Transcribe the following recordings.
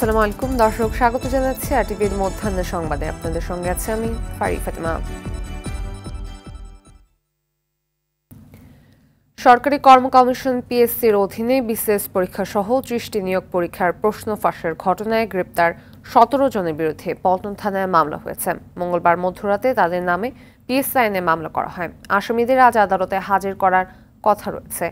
আসসালামু আলাইকুম দর্শক, স্বাগত জানাচ্ছি আরটিভির মধ্যাহ্নের সংবাদে। আপনাদের সঙ্গে আছি আমি ফাতিমা। সরকারি কর্ম কমিশন পিএসসির অধীনে বিসিএস পরীক্ষা সহ ৩০টি নিয়োগ পরীক্ষার প্রশ্ন ফাঁসের ঘটনায় গ্রেপ্তার ১৭ জনের বিরুদ্ধে পল্টন থানায় মামলা হয়েছে। মঙ্গলবার মধ্যরাতে তাদের নামে পিএসসি আইনে মামলা করা হয়। আসামিদের আজ আদালতে হাজির করার কথা রয়েছে।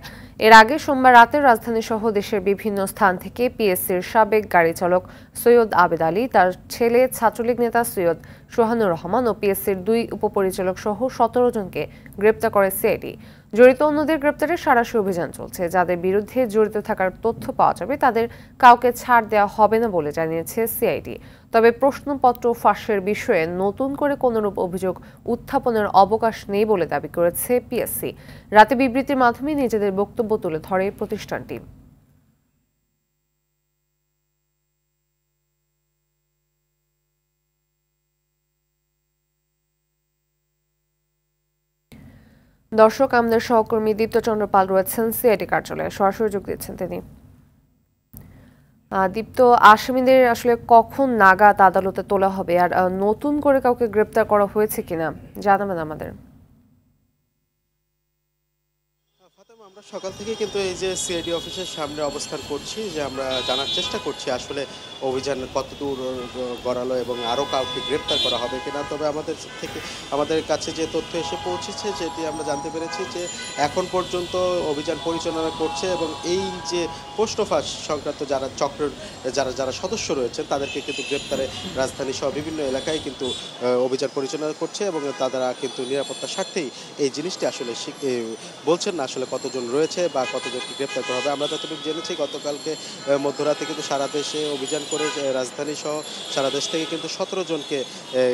এর আগে সোমবার রাতে রাজধানী সহ দেশের বিভিন্ন স্থান থেকে পিএসসির সাবেক গাড়ি চালক সৈয়দ আবেদ আলী, তার ছেলে ছাত্রলীগ নেতা সৈয়দ সোহানুর রহমান ও পিএসসির ২ উপপরিচালক সহ ১৭ জনকে গ্রেপ্তার করে সিআইডি। জড়িত অন্যদের গ্রেপ্তারে সাঁড়াশি অভিযান চলছে। যাদের বিরুদ্ধে জড়িত থাকার তথ্য পাওয়া যাবে তাদের কাউকে ছাড় দেওয়া হবে না বলে জানিয়েছে সিআইডি। তবে প্রশ্নপত্র ফাঁসের বিষয়ে নতুন করে কোনরূপ অভিযোগ উত্থাপনের অবকাশ নেই বলে দাবি করেছে পিএসসি। রাতে বিবৃতির মাধ্যমে নিজেদের বক্তব্য তুলে ধরে প্রতিষ্ঠানটি। দর্শক, আমাদের সহকর্মী দীপ্তচন্দ্র পাল রয়েছেন সিআইডি কার্যালয়ে, সরাসরি যোগ দিচ্ছেন তিনি। দীপ্ত, আসামিদের আসলে কখন নাগাদ আদালতে তোলা হবে, আর নতুন করে কাউকে গ্রেপ্তার করা হয়েছে কিনা জানাবেন আমাদের। আমরা সকাল থেকে কিন্তু এই যে সিআইডি অফিসের সামনে অবস্থান করছি, যে আমরা জানার চেষ্টা করছি আসলে অভিযান কতদূর গড়ালো এবং আরও কাউকে গ্রেপ্তার করা হবে কিনা। তবে আমাদের কাছে যে তথ্য এসে পৌঁছেছে, যেটি আমরা জানতে পেরেছি যে এখন পর্যন্ত অভিযান পরিচালনা করছে এবং এই যে প্রশ্ন ফাঁস সংক্রান্ত চক্রের যারা সদস্য রয়েছেন তাদেরকে কিন্তু গ্রেপ্তারে রাজধানী সহ বিভিন্ন এলাকায় কিন্তু অভিযান পরিচালনা করছে এবং তারা কিন্তু নিরাপত্তার স্বার্থেই এই জিনিসটি আসলে বলছেন না আসলে কতজন রয়েছে বা কতজনকে গ্রেপ্তার করা হবে। আমরা যতটুকু জেনেছি গতকালকে মধ্যরাতে কিন্তু সারা দেশে অভিযান করে রাজধানী সহ সারা দেশ থেকে কিন্তু ১৭ জনকে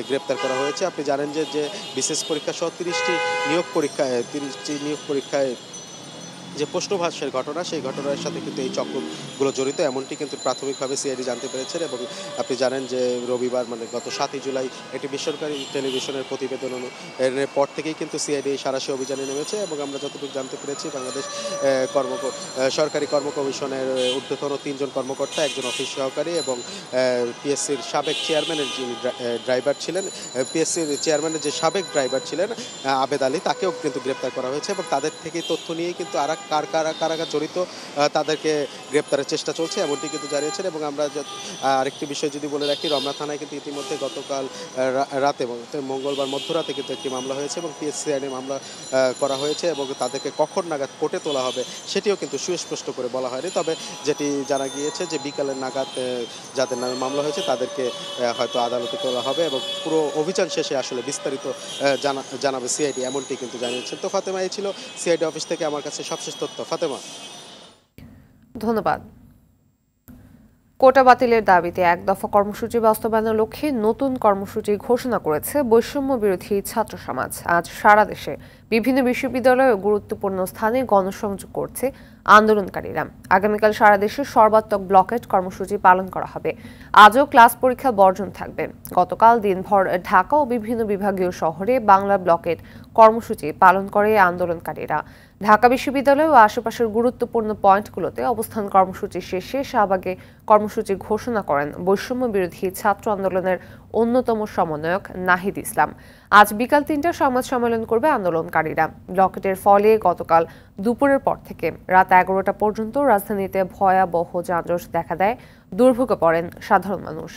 গ্রেপ্তার করা হয়েছে। আপনি জানেন যে বিশেষ পরীক্ষা সহ ৩০টি নিয়োগ পরীক্ষায় যে প্রশ্নভাসের ঘটনা, সেই ঘটনার সাথে কিন্তু এই চক্রগুলো জড়িত এমনটি কিন্তু প্রাথমিকভাবে সিআইডি জানতে পেরেছেন। এবং আপনি জানেন যে রবিবার মানে গত ৭ই জুলাই একটি বেসরকারি টেলিভিশনের প্রতিবেদনের পর থেকেই কিন্তু সিআইডি এই সাঁড়াশি অভিযানে নেমেছে। এবং আমরা যতটুকু জানতে পেরেছি বাংলাদেশ সরকারি কর্ম কমিশনের ঊর্ধ্বতন ৩ জন কর্মকর্তা, একজন অফিস সহকারী এবং পিএসসির সাবেক চেয়ারম্যানের যিনি ড্রাইভার ছিলেন, পিএসসির চেয়ারম্যানের যে সাবেক ড্রাইভার ছিলেন আবেদ আলী, তাকেও কিন্তু গ্রেপ্তার করা হয়েছে। এবং তাদের থেকে তথ্য নিয়েই কিন্তু কারা জড়িত তাদেরকে গ্রেপ্তারের চেষ্টা চলছে এমনটি কিন্তু জানিয়েছেন। এবং আমরা আরেকটি বিষয় যদি বলে রাখি, রমনা থানায় কিন্তু ইতিমধ্যে গতকাল রাতে মঙ্গলবার মধ্যরাতে কিন্তু একটি মামলা হয়েছে এবং পিএসসি আইনে মামলা করা হয়েছে এবং তাদেরকে কখন নাগাদ কোর্টে তোলা হবে সেটিও কিন্তু সুস্পষ্ট করে বলা হয়নি। তবে যেটি জানা গিয়েছে যে বিকালের নাগাদ যাদের নামে মামলা হয়েছে তাদেরকে হয়তো আদালতে তোলা হবে এবং পুরো অভিযান শেষে আসলে বিস্তারিত জানাবে সিআইডি, এমনটি কিন্তু জানিয়েছেন। তো ফাতেমা, এই ছিল সিআইডি অফিস থেকে আমার কাছে সবশেষ তথ্য। ফাতেমা, ধন্যবাদ। কোটা বাতিলের দাবিতে এক দফা কর্মসূচি বাস্তবায়নের লক্ষ্যে নতুন কর্মসূচি ঘোষণা করেছে বৈষম্য বিরোধী ছাত্র সমাজ। আজ সারা দেশে বিভিন্ন বিশ্ববিদ্যালয় ও গুরুত্বপূর্ণ স্থানে গণসংযোগ করছে আন্দোলনকারীরা। আগামীকাল সারা দেশে সর্বাত্মক ব্লকেট কর্মসূচি পালন করা হবে। আজও ক্লাস পরীক্ষা বর্জন থাকবে। গতকাল দিনভর ঢাকা ও বিভিন্ন বিভাগীয় শহরে বাংলা ব্লকেট কর্মসূচি পালন করে আন্দোলনকারীরা। ঢাকা বিশ্ববিদ্যালয় ও আশেপাশের গুরুত্বপূর্ণ পয়েন্টগুলোতে অবস্থান কর্মসূচি শেষে শাহবাগে কর্মসূচি ঘোষণা করেন বৈষম্য বিরোধী ছাত্র আন্দোলনের অন্যতম সমন্বয়ক নাহিদ ইসলাম। আজ বিকাল ৩টায় সংবাদ সম্মেলন করবে আন্দোলনকারীরা। ব্লকেটের ফলে গতকাল দুপুরের পর থেকে রাত ১১টা পর্যন্ত রাজধানীতে ভয়াবহ যানজট দেখা দেয়, দুর্ভোগে পড়েন সাধারণ মানুষ।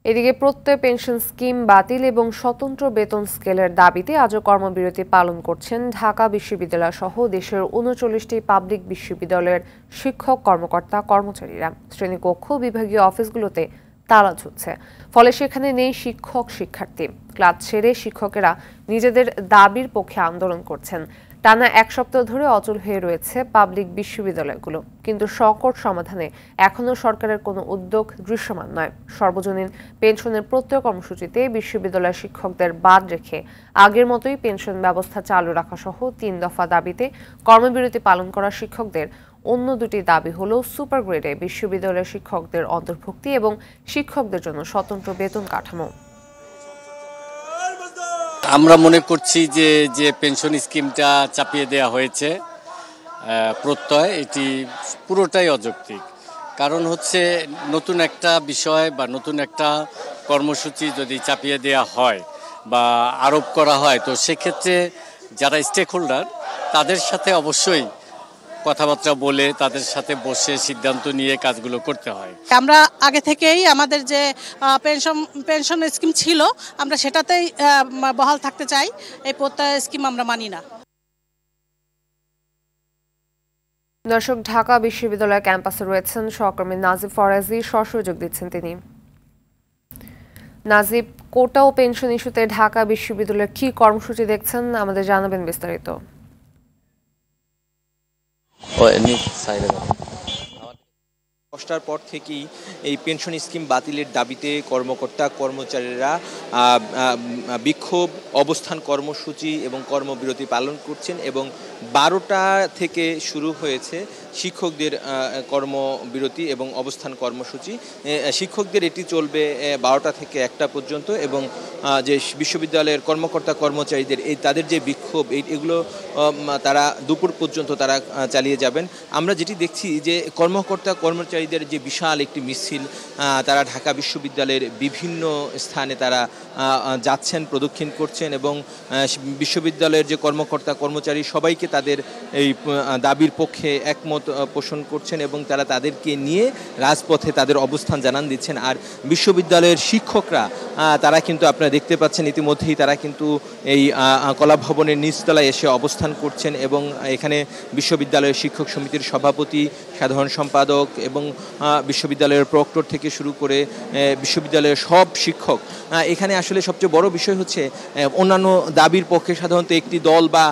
এদিকে প্রত্যয় পেনশন স্কিম বাতিল এবং স্বতন্ত্র বেতন স্কেলের দাবিতে আজও কর্মবিরতি পালন করছেন ঢাকা বিশ্ববিদ্যালয় সহ দেশের ৩৯টি পাবলিক বিশ্ববিদ্যালয়ের শিক্ষক, কর্মকর্তা, কর্মচারীরা। শ্রেণীকক্ষ, বিভাগীয় অফিসগুলোতে তালা ঝুলছে, ফলে সেখানে নেই শিক্ষক শিক্ষার্থী। ক্লাস ছেড়ে শিক্ষকেরা নিজেদের দাবির পক্ষে আন্দোলন করছেন। টানা ১ সপ্তাহ ধরে অচল হয়ে রয়েছে পাবলিক বিশ্ববিদ্যালয়গুলো, কিন্তু সংকট সমাধানে এখনও সরকারের কোনো উদ্যোগ দৃশ্যমান নয়। সর্বজনীন পেনশনের প্রত্যয় কর্মসূচিতে বিশ্ববিদ্যালয়ের শিক্ষকদের বাদ রেখে আগের মতোই পেনশন ব্যবস্থা চালু রাখা সহ ৩ দফা দাবিতে কর্মবিরতি পালন করা শিক্ষকদের অন্য দুটি দাবি হল সুপার গ্রেডে বিশ্ববিদ্যালয়ের শিক্ষকদের অন্তর্ভুক্তি এবং শিক্ষকদের জন্য স্বতন্ত্র বেতন কাঠামো। আমরা মনে করছি যে যে পেনশন স্কিমটা চাপিয়ে দেওয়া হয়েছে প্রত্যয় এটি পুরোটাই অযৌক্তিক। কারণ হচ্ছে নতুন একটা বিষয় বা নতুন একটা কর্মসূচি যদি চাপিয়ে দেওয়া হয় বা আরোপ করা হয়, তো সেক্ষেত্রে যারা স্টেক হোল্ডার তাদের সাথে অবশ্যই কথাবার্তা বলে তাদের সাথে বসে সিদ্ধান্ত নিয়ে কাজগুলো করতে হয়। আমরা আগে থেকেই আমাদের যে পেনশন স্কিম ছিল আমরা সেটাতেই বহাল থাকতে চাই। এই প্রত্যয় স্কিম আমরা মানি না। দর্শক, ঢাকা বিশ্ববিদ্যালয় ক্যাম্পাসে রয়েছেন সহকর্মী নাজিব ফরাজি, সহযোগ দিচ্ছেন তিনি। নাজিব, কোটা ও পেনশন ইস্যুতে ঢাকা বিশ্ববিদ্যালয়ের কি কর্মসূচি দেখছেন, আমাদের জানাবেন বিস্তারিত। দশটার পর থেকেই এই পেনশন স্কিম বাতিলের দাবিতে কর্মকর্তা কর্মচারীরা বিক্ষোভ, অবস্থান কর্মসূচি এবং কর্মবিরতি পালন করছেন এবং 12টা থেকে শুরু হয়েছে শিক্ষকদের কর্মবিরতি এবং অবস্থান কর্মসূচি। শিক্ষকদের এটি চলবে 12টা থেকে 1টা পর্যন্ত এবং যে বিশ্ববিদ্যালয়ের কর্মকর্তা কর্মচারীদের তাদের যে বিক্ষোভ এগুলো তারা দুপুর পর্যন্ত তারা চালিয়ে যাবেন। আমরা যেটি দেখছি যে কর্মকর্তা কর্মচারীদের যে বিশাল একটি মিছিল, তারা ঢাকা বিশ্ববিদ্যালয়ের বিভিন্ন স্থানে তারা যাচ্ছেন, প্রদক্ষিণ করছেন এবং বিশ্ববিদ্যালয়ের যে কর্মকর্তা কর্মচারী সবাইকে তাদের এই দাবির পক্ষে একমত পোষণ করছেন এবং তারা তাদেরকে নিয়ে রাজপথে তাদের অবস্থান জানান দিচ্ছেন। আর বিশ্ববিদ্যালয়ের শিক্ষকরা তারা কিন্তু আপনারা দেখতে পাচ্ছেন ইতিমধ্যেই তারা কিন্তু এই কলাভবনের নিচতলায় এসে অবস্থান করছেন এবং এখানে বিশ্ববিদ্যালয়ের শিক্ষক সমিতির সভাপতি, সাধারণ সম্পাদক এবং বিশ্ববিদ্যালয়ের প্রক্টর থেকে শুরু করে বিশ্ববিদ্যালয়ের সব শিক্ষক এখানে আসলে সবচেয়ে বড় বিষয় হচ্ছে অন্যান্য দাবির পক্ষে সাধারণত একটি দল বা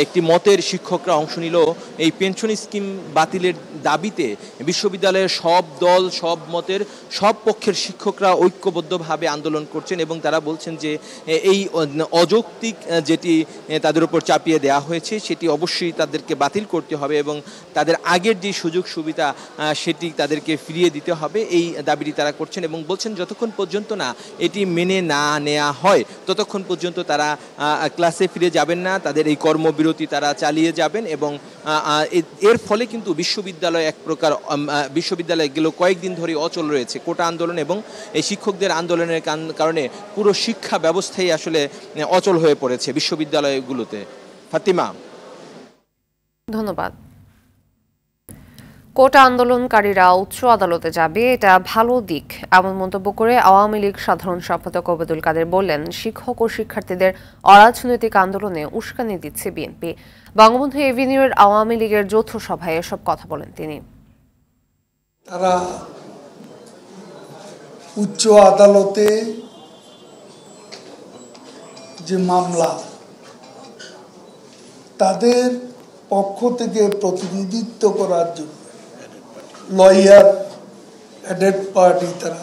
একটি মতের শিক্ষকরা অংশ নিল, এই পেনশন স্কিম বাতিলের দাবিতে বিশ্ববিদ্যালয়ের সব দল, সব মতের, সব পক্ষের শিক্ষকরা ঐক্যবদ্ধভাবে আন্দোলন করছেন এবং তারা বলছেন যে এই অযৌক্তিক যেটি তাদের উপর চাপিয়ে দেওয়া হয়েছে সেটি অবশ্যই তাদেরকে বাতিল করতে হবে এবং তাদের আগের যে সুযোগ সুবিধা সেটি তাদেরকে ফিরিয়ে দিতে হবে, এই দাবিটি তারা করছেন এবং বলছেন যতক্ষণ পর্যন্ত না এটি মেনে না নেওয়া হয় ততক্ষণ পর্যন্ত তারা ক্লাসে ফিরে যাবেন না, তাদের এই কর্মবিরতি তারা চালিয়ে যাবেন এবং এর ফলে কিন্তু বিশ্ববিদ্যালয় এক প্রকার বিশ্ববিদ্যালয় গেল কয়েকদিন ধরে অচল রয়েছে কোটা আন্দোলন এবং এই শিক্ষকদের আন্দোলনের কারণে পুরো শিক্ষা ব্যবস্থাই আসলে অচল হয়ে পড়েছে বিশ্ববিদ্যালয়গুলোতে। ফাতিমা, ধন্যবাদ। কোটা আন্দোলনকারীরা উচ্চ আদালতে যাবে, এটা ভালো দিক এমন মন্তব্য করে আওয়ামী লীগ সাধারণ সম্পাদক ওবায়দুল কাদের বললেন, শিক্ষক ও শিক্ষার্থীদের অরাজনৈতিক আন্দোলনে উস্কানি দিচ্ছে বিএনপি। বঙ্গবন্ধু এভিনিউয়ের আওয়ামী লীগের যৌথ সভায় এসব কথা বলেন তিনি। তারা উচ্চ আদালতে যে মামলা, তাদের পক্ষ থেকে প্রতিনিধিত্ব করার জন্য লয়ার অ্যাডেড পার্টি তারা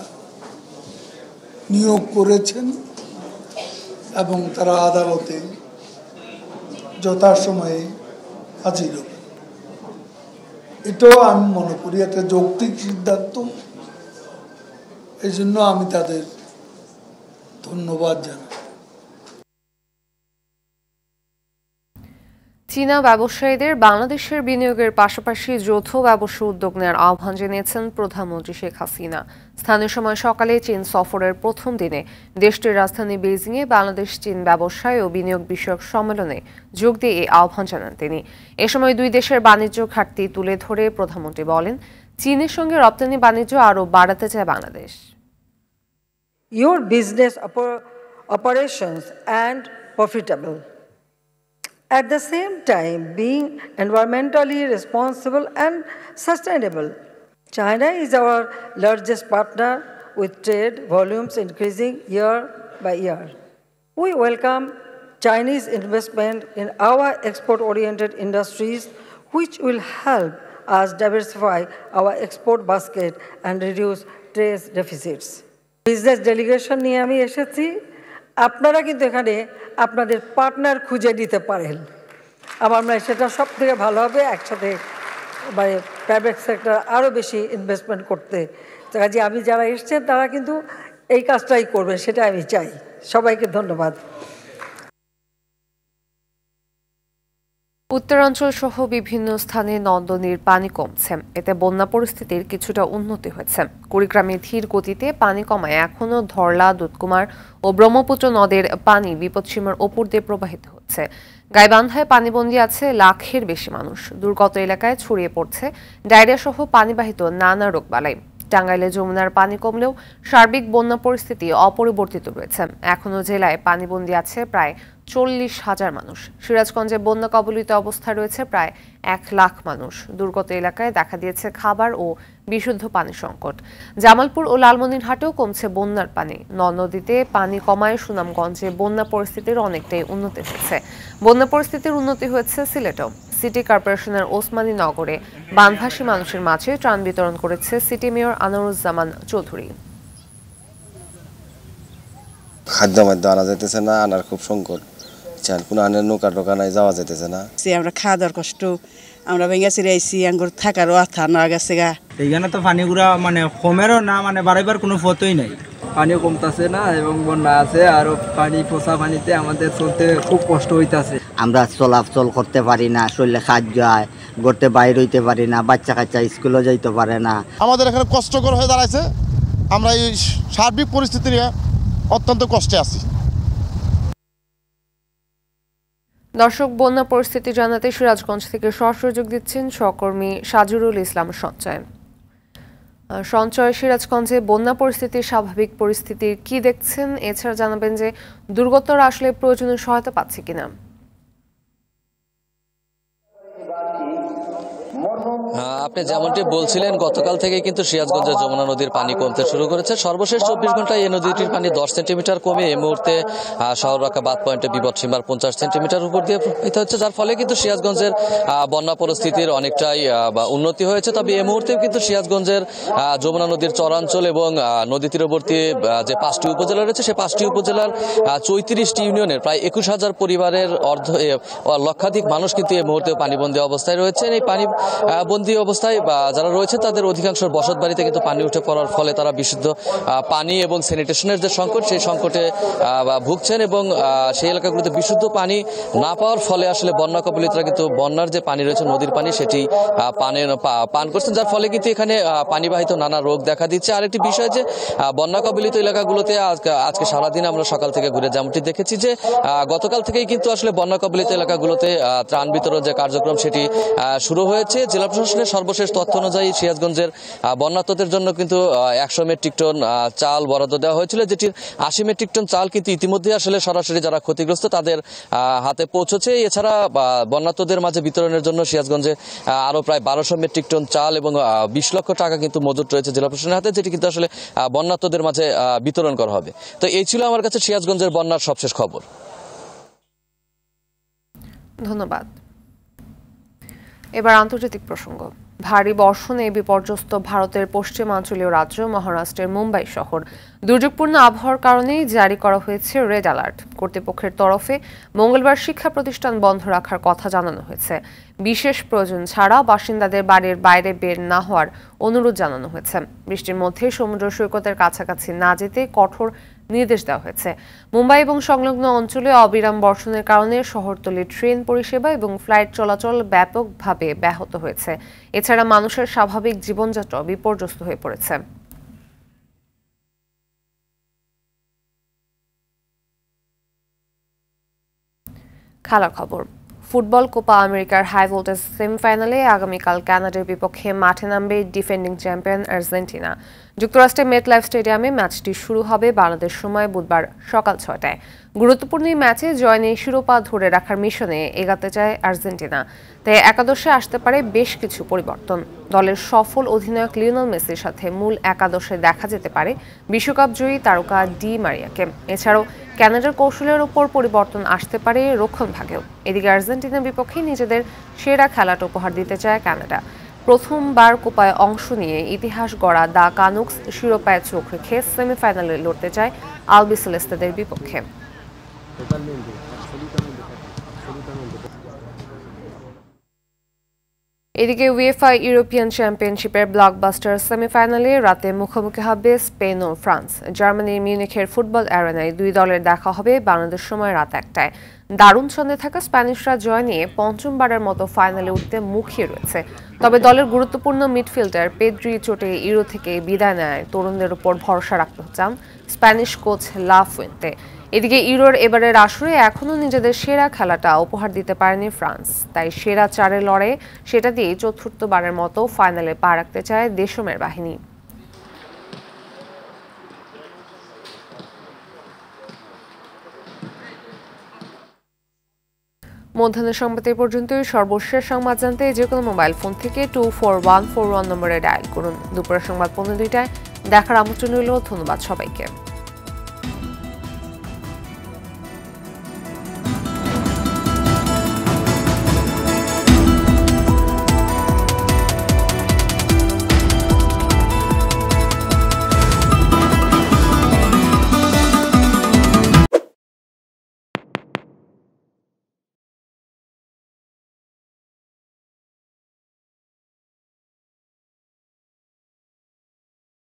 নিয়োগ করেছেন এবং তারা আদালতে যথাসময়ে হাজির হবে। এটাও আমি মনে করি একটা যৌক্তিক সিদ্ধান্ত। এই জন্য আমি তাদের ধন্যবাদ জানাই। চীনা ব্যবসায়ীদের বাংলাদেশের বিনিয়োগের পাশাপাশি যৌথ ব্যবসা উদ্যোগ নেওয়ার আহ্বান জানিয়েছেন প্রধানমন্ত্রী শেখ হাসিনা। স্থানীয় সময় সকালে চীন সফরের প্রথম দিনে দেশটির রাজধানী বেইজিংয়ে বাংলাদেশ চীন ব্যবসায় ও বিনিয়োগ বিষয়ক সম্মেলনে যোগ দিয়ে এই আহ্বান জানান তিনি। এ সময় দুই দেশের বাণিজ্য ঘাটতি তুলে ধরে প্রধানমন্ত্রী বলেন, চীনের সঙ্গে রপ্তানি বাণিজ্য আরও বাড়াতে চায় Bangladesh. Your business operations and profitable. At the same time, being environmentally responsible and sustainable. China is our largest partner with trade volumes increasing year by year. We welcome Chinese investment in our export-oriented industries, which will help us diversify our export basket and reduce trade deficits. Business delegation নিয়ে আমি এসেছি, আপনারা কিন্তু এখানে আপনাদের partner খুঁজে নিতে পারেন। আমার মনে হয় সেটা সব থেকে ভালো হবে, একসাথে মানে প্রাইভেট সেক্টর আরও বেশি ইনভেস্টমেন্ট করতে। কাজে আমি যারা এসছেন তারা কিন্তু এই কাজটাই করবে, সেটা আমি চাই। সবাইকে ধন্যবাদ। উত্তরাঞ্চল সহ বিভিন্ন স্থানে নন্দনীর পানি কমছে, এতে বন্যা পরিস্থিতির কিছুটা উন্নতি হয়েছে। কুড়িগ্রামে ধীর গতিতে পানি কমায় এখনও ধরলা, দুধকুমার ও ব্রহ্মপুত্র নদের পানি বিপদসীমার ওপর দিয়ে প্রবাহিত হচ্ছে। গাইবান্ধায় পানিবন্দী আছে লাখের বেশি মানুষ। দুর্গত এলাকায় ছড়িয়ে পড়ছে ডায়রিয়া সহ পানিবাহিত নানা রোগবালাই। টাঙ্গাইলে যমুনার পানি কমলেও সার্বিক বন্যা পরিস্থিতি অপরিবর্তিত রয়েছে। এখনও জেলায় পানিবন্দী আছে প্রায় 40,000 মানুষ। সিরাজগঞ্জে বন্যা কবলিত অবস্থায় রয়েছে প্রায় 1 লাখ মানুষ। দুর্গত এলাকায় দেখা দিয়েছে খাবার ও বিশুদ্ধ পানি সংকট। জামালপুর ও লালমনিরহাটেও কমছে বন্যার পানি। নদীতে পানি কমায় সুনামগঞ্জে বন্যা পরিস্থিতির অনেকটাই উন্নতি হয়েছে। বন্যা পরিস্থিতির উন্নতি হয়েছে সিলেটেও। সিটি কর্পোরেশনের ওসমানী নগরে বানভাসী মানুষের মাঝে ত্রাণ বিতরণ করেছে সিটি মেয়র আনোয়ারুজ্জামান চৌধুরী। খাদ্য মাদ্য আনা যেতেছে না, আনার খুব সংকট। কোনো আনের নৌকা টোকা নাই, যাওয়া যেতেছে না। আমরা খাওয়া দাওয়ার কষ্ট, আমরা ভেঙে চিরাইছি, আঙ্গুর থাকারও আথা না গেছে গা। এইখানে তো পানিগুলা কমেরও না, বাড়াইবার কোনো ফতই নাই। পানিও কমতেছে না এবং বন্যা আছে, আরো পানি পোষা পানিতে আমাদের চলতে খুব কষ্ট হইতেছে। আমরা চলাচল করতে পারি না, শরীরে খাদ্য হয়, ঘরতে বাইরে হইতে পারি না, বাচ্চা কাচ্চা স্কুলে যাইতে পারে না। আমাদের এখানে কষ্টকর হয়ে দাঁড়াইছে। আমরা এই সার্বিক পরিস্থিতি নিয়ে অত্যন্ত কষ্টে আছি। দর্শক, বন্যা পরিস্থিতি জানাতে সিরাজগঞ্জ থেকে সরাসরি যোগ দিচ্ছেন সহকর্মী সাজুরুল ইসলাম সঞ্চয়। সিরাজগঞ্জে বন্যা পরিস্থিতির স্বাভাবিক পরিস্থিতির কি দেখছেন? এছাড়া জানাবেন যে দুর্গতরা আসলে প্রয়োজনীয় সহায়তা পাচ্ছে কিনা। আপনি যেমনটি বলছিলেন, গতকাল থেকে কিন্তু সিরাজগঞ্জের যমুনা নদীর পানি কমতে শুরু করেছে। সর্বশেষ 24 ঘন্টায় এই নদীটির পানি 10 সেন্টিমিটার কমে এই মুহূর্তে শহররাখা বাঁধ পয়েন্টে বিপদসীমার 50 সেন্টিমিটার উপর দিয়ে প্রবাহিত হচ্ছে, যার ফলে কিন্তু সিরাজগঞ্জের বন্যা পরিস্থিতির অনেকটাই উন্নতি হয়েছে। তবে এই মুহূর্তে কিন্তু সিরাজগঞ্জের যমুনা নদীর চরাঞ্চল এবং নদী তীরবর্তী যে 5টি উপজেলা রয়েছে, সেই 5টি উপজেলার 34টি ইউনিয়নের প্রায় 21,000 পরিবারের লক্ষাধিক মানুষ কিন্তু এই মুহূর্তে পানিবন্দী অবস্থায় রয়েছে। এই পানিবন্দী অবস্থায় যারা রয়েছে তাদের অধিকাংশ বসত বাড়িতে কিন্তু পানি উঠে পড়ার ফলে তারা বিশুদ্ধ পানি এবং স্যানিটেশনের যে সংকট, সেই সংকটে ভুগছেন এবং সেই এলাকাগুলোতে বিশুদ্ধ পানি না পাওয়ার ফলে আসলে বন্যা কবলিতরা কিন্তু বন্যার যে পানি রয়েছে, নদীর পানি, সেটি পান করছেন, যার ফলে কিন্তু এখানে পানিবাহিত নানা রোগ দেখা দিচ্ছে। আরেকটি বিষয় যে বন্যা কবলিত এলাকাগুলোতে আজকে সারাদিন আমরা সকাল থেকে ঘুরে যেমনটি দেখেছি যে গতকাল থেকেই কিন্তু আসলে বন্যা কবলিত এলাকাগুলোতে ত্রাণ বিতরণ যে কার্যক্রম সেটি শুরু হয়েছে। জেলা প্রশাসনের সর্বশেষ তথ্য অনুযায়ী সিরাজগঞ্জের বন্যার্তদের জন্য কিন্তু 100 মেট্রিক টন চাল বরাদ্দ দেওয়া হয়েছিল, যেটির 80 মেট্রিক টন চাল কিন্তু ইতিমধ্যে আসলে সরাসরি যারা ক্ষতিগ্রস্ত তাদের হাতে পৌঁছেছে। এছাড়া বন্যার্তদের মাঝে বিতরণের জন্য সিরাজগঞ্জে আরো প্রায় 1200 মেট্রিক টন চাল এবং 20 লক্ষ টাকা কিন্তু মজুত রয়েছে জেলা প্রশাসনের হাতে, যেটি কিন্তু আসলে বন্যার্তদের মাঝে বিতরণ করা হবে। তো এই ছিল আমার কাছে সিরাজগঞ্জের বন্যার সবশেষ খবর। ধন্যবাদ। এবার আন্তর্জাতিক প্রসঙ্গ। ভারী বর্ষণে বিপর্যস্ত ভারতের পশ্চিমাঞ্চলীয় রাজ্য মহারাষ্ট্রের মুম্বাই শহর দুর্যোগপূর্ণ আবহাওয়ার কারণেই জারি করা হয়েছে রেড অ্যালার্ট। কর্তৃপক্ষের তরফে মঙ্গলবার শিক্ষা প্রতিষ্ঠান বন্ধ রাখার কথা জানানো হয়েছে। বিশেষ প্রয়োজন ছাড়া বাসিন্দাদের বাড়ির বাইরে বের না হওয়ার অনুরোধ জানানো হয়েছে। বৃষ্টির মধ্যে সমুদ্র সৈকতের কাছাকাছি না যেতে কঠোর নির্দেশ দেওয়া হয়েছে। মুম্বাই এবং সংলগ্ন অঞ্চলে অবিরাম বর্ষণের কারণে শহরতলির ট্রেন পরিষেবা এবং ফ্লাইট চলাচল ব্যাপকভাবে ব্যাহত হয়েছে। এছাড়া মানুষের স্বাভাবিক জীবনযাত্রা বিপর্যস্ত হয়ে পড়েছে। খেলার খবর। ফুটবল কোপা আমেরিকার হাই ভোল্টেজ সেমিফাইনালে আগামীকাল কানাডার বিপক্ষে মাঠে নামবে ডিফেন্ডিং চ্যাম্পিয়ন আর্জেন্টিনা। যুক্তরাষ্ট্রের মেটলাইফ স্টেডিয়ামে ম্যাচটি শুরু হবে বাংলাদেশ সময় বুধবার সকাল 6টায়। গুরুত্বপূর্ণ এই ম্যাচে জয় নিয়ে শিরোপা ধরে রাখার মিশনে এগাতে চায় আর্জেন্টিনা। তাই একাদশে আসতে পারে বেশ কিছু পরিবর্তন। দলের সফল অধিনায়ক লিওনেল মেসির সাথে মূল একাদশে দেখা যেতে পারে বিশ্বকাপ জয়ী তারকা ডি মারিয়াকে। এছাড়াও কানাডার কৌশলের উপর পরিবর্তন আসতে পারে রক্ষণভাগেও। এদিকে আর্জেন্টিনার বিপক্ষে নিজেদের সেরা খেলাটা উপহার দিতে চায় কানাডা। প্রথমবার কোপায় অংশ নিয়ে ইতিহাস গড়া দ্য কানুকস শিরোপায় চোখ রেখে সেমিফাইনালে লড়তে চায় আলবিসেলেস্তেদের বিপক্ষে। এদিকে উয়েফা ইউরোপিয়ান চ্যাম্পিয়নশিপের ব্লকবাস্টার সেমিফাইনালে রাতে মুখোমুখি হবে স্পেন ও ফ্রান্স। জার্মানির মিউনিখের ফুটবল অ্যারেনায় দুই দলের দেখা হবে বাংলাদেশ সময় রাত 1টায়। দারুণ ছন্দে থাকা স্প্যানিশরা জয় নিয়ে পঞ্চমবারের মতো ফাইনালে উঠতে মুখিয়ে রয়েছে। তবে দলের গুরুত্বপূর্ণ মিডফিল্ডার পেদ্রি চোটে ইউরো থেকে বিদায় নেয় তরুণদের উপর ভরসা রাখতে চান স্প্যানিশ কোচ লা ফুয়েন্তে। এদিকে ইউরোর এবারের আসরে এখনও নিজেদের সেরা খেলাটা উপহার দিতে পারেনি ফ্রান্স, তাই সেরা 4-এ লড়ে সেটা দিয়েই চতুর্থবারের মতো ফাইনালে পা রাখতে চায় দেশমের বাহিনী। মধ্যাহ্নের সংবাদ এই পর্যন্তই। সর্বশেষ সংবাদ জানতে যে কোনো মোবাইল ফোন থেকে 24141 নম্বরে ডায়াল করুন। দুপুরের সংবাদ 2:15টায় দেখার আমন্ত্রণ রইল। ধন্যবাদ সবাইকে।